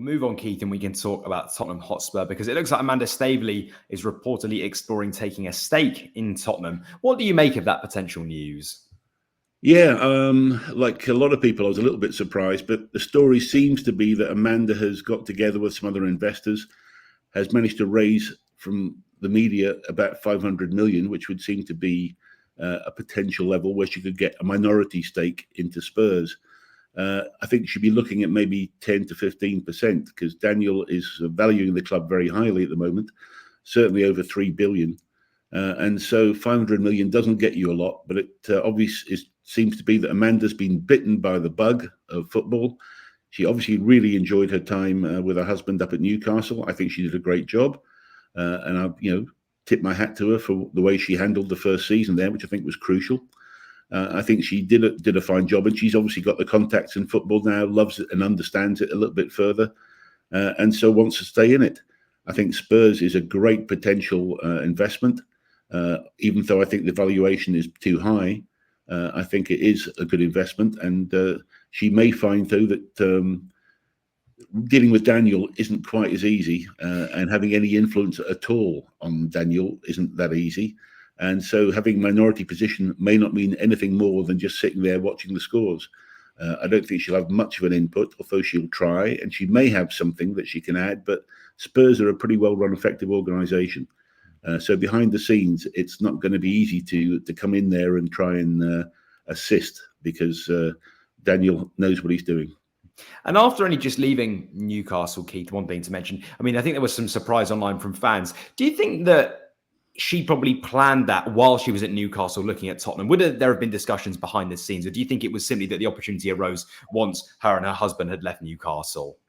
move on, Keith, and we can talk about Tottenham Hotspur, because it looks like Amanda Staveley is reportedly exploring taking a stake in Tottenham. What do you make of that potential news? Yeah, like a lot of people, I was a little bit surprised, but the story seems to be that Amanda has got together with some other investors, has managed to raise from the media about 500 million, which would seem to be a potential level where she could get a minority stake into Spurs. I think she'd be looking at maybe 10 to 15%, because Daniel is valuing the club very highly at the moment, certainly over 3 billion. And so 500 million doesn't get you a lot, but it obviously seems to be that Amanda's been bitten by the bug of football. She obviously really enjoyed her time with her husband up at Newcastle. I think she did a great job. And I, tip my hat to her for the way she handled the first season there, which I think was crucial. I think she did a fine job, and she's obviously got the contacts in football now, loves it and understands it a little bit further, and so wants to stay in it. I think Spurs is a great potential investment, even though I think the valuation is too high. I think it is a good investment, and she may find, though, that dealing with Daniel isn't quite as easy, and having any influence at all on Daniel isn't that easy. And so having minority position may not mean anything more than just sitting there watching the scores. I don't think she'll have much of an input, although she'll try, and she may have something that she can add. But Spurs are a pretty well-run, effective organisation. So behind the scenes, it's not going to be easy to come in there and try and assist, because Daniel knows what he's doing. And after only just leaving Newcastle, Keith, one thing to mention, I think there was some surprise online from fans. Do you think that she probably planned that while she was at Newcastle looking at Tottenham? Would there have been discussions behind the scenes, or do you think it was simply that the opportunity arose once her and her husband had left Newcastle?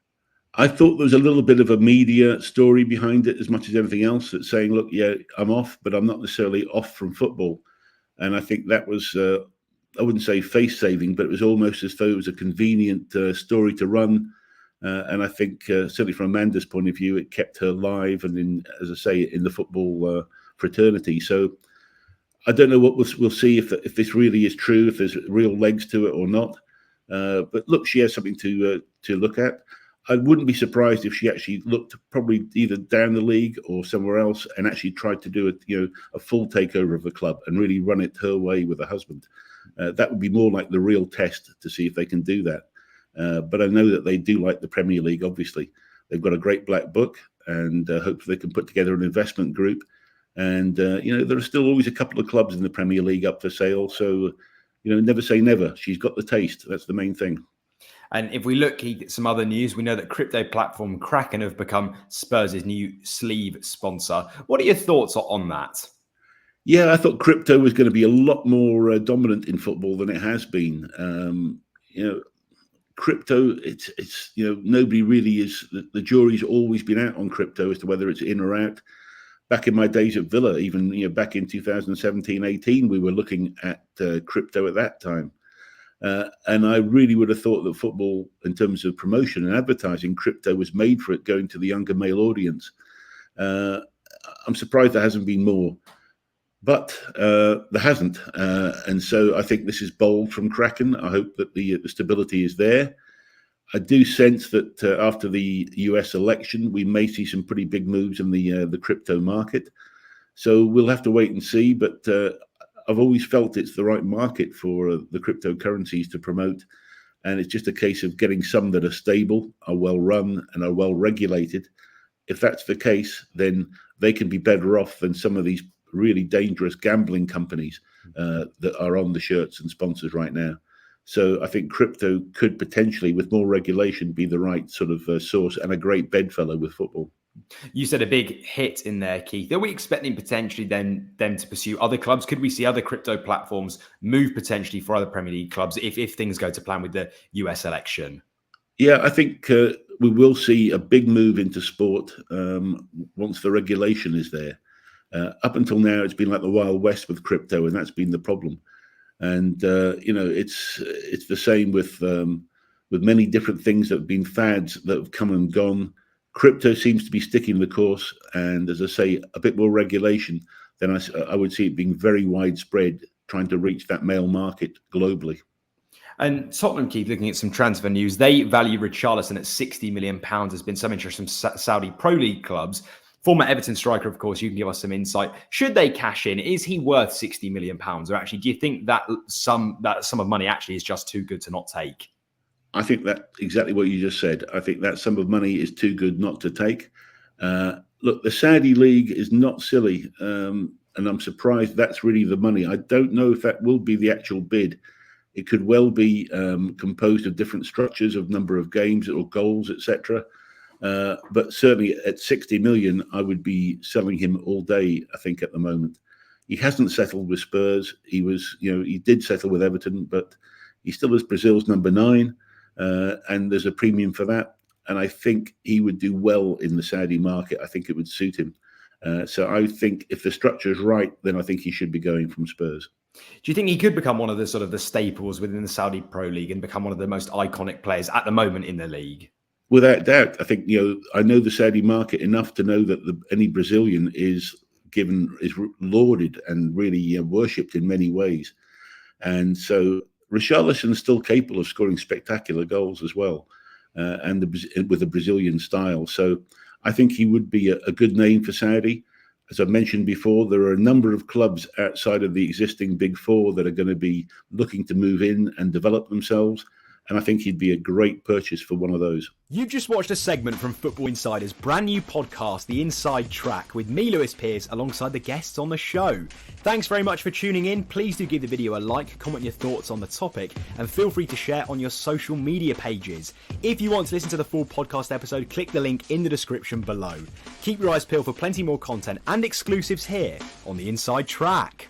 I thought there was a little bit of a media story behind it as much as anything else, that's saying, look, yeah, I'm off, but I'm not necessarily off from football. And I think that was, I wouldn't say face-saving, but it was almost as though it was a convenient story to run. And I think certainly from Amanda's point of view, it kept her live and, as I say, in the football fraternity. So I don't know what we'll see if this really is true, if there's real legs to it or not. But look, she has something to look at. I wouldn't be surprised if she actually looked probably either down the league or somewhere else and actually tried to do a full takeover of the club and really run it her way with her husband. That would be more like the real test to see if they can do that. But I know that they do like the Premier League. Obviously, they've got a great black book, and hopefully they can put together an investment group. And there are still always a couple of clubs in the Premier League up for sale. So never say never. She's got the taste. That's the main thing. And if we look at some other news, we know that crypto platform Kraken have become Spurs' new sleeve sponsor. What are your thoughts on that? Yeah, I thought crypto was going to be a lot more dominant in football than it has been. Crypto, it's nobody really is. The jury's always been out on crypto as to whether it's in or out. Back in my days at Villa, even back in 2017-18, we were looking at crypto at that time. And I really would have thought that football, in terms of promotion and advertising, crypto was made for it, going to the younger male audience. I'm surprised there hasn't been more, but there hasn't. And so I think this is bold from Kraken. I hope that the stability is there. I do sense that after the US election, we may see some pretty big moves in the crypto market. So we'll have to wait and see. But I've always felt it's the right market for the cryptocurrencies to promote. And it's just a case of getting some that are stable, are well run, and are well regulated. If that's the case, then they can be better off than some of these really dangerous gambling companies that are on the shirts and sponsors right now. So I think crypto could potentially, with more regulation, be the right sort of source and a great bedfellow with football. You said a big hit in there, Keith. Are we expecting potentially then them to pursue other clubs? Could we see other crypto platforms move potentially for other Premier League clubs if things go to plan with the US election? Yeah, I think we will see a big move into sport once the regulation is there. Up until now, it's been like the Wild West with crypto, and that's been the problem. And it's the same with many different things that have been fads that have come and gone. Crypto seems to be sticking the course, and as I say, a bit more regulation, then I would see it being very widespread, trying to reach that male market globally. And Tottenham keep looking at some transfer news. They value Richarlison at £60 million. There's been some interest from Saudi Pro League clubs. Former Everton striker, of course, you can give us some insight. Should they cash in? Is he worth £60 million? Or actually, do you think that sum of money actually is just too good to not take? I think that exactly what you just said. I think that sum of money is too good not to take. Look, the Saudi League is not silly, and I'm surprised that's really the money. I don't know if that will be the actual bid. It could well be composed of different structures of number of games or goals, etc. But certainly at 60 million, I would be selling him all day, I think, at the moment. He hasn't settled with Spurs. He did settle with Everton, but he still is Brazil's number 9, and there's a premium for that. And I think he would do well in the Saudi market. I think it would suit him. So I think if the structure is right, then I think he should be going from Spurs. Do you think he could become one of the staples within the Saudi Pro League and become one of the most iconic players at the moment in the league? Without doubt. I think, I know the Saudi market enough to know that any Brazilian is lauded and really worshipped in many ways. And so Richarlison is still capable of scoring spectacular goals as well, and with a Brazilian style. So I think he would be a good name for Saudi. As I mentioned before, there are a number of clubs outside of the existing Big Four that are going to be looking to move in and develop themselves. And I think he'd be a great purchase for one of those. You've just watched a segment from Football Insider's brand new podcast, The Inside Track, with me, Lewis Pearce, alongside the guests on the show. Thanks very much for tuning in. Please do give the video a like, comment your thoughts on the topic, and feel free to share on your social media pages. If you want to listen to the full podcast episode, click the link in the description below. Keep your eyes peeled for plenty more content and exclusives here on The Inside Track.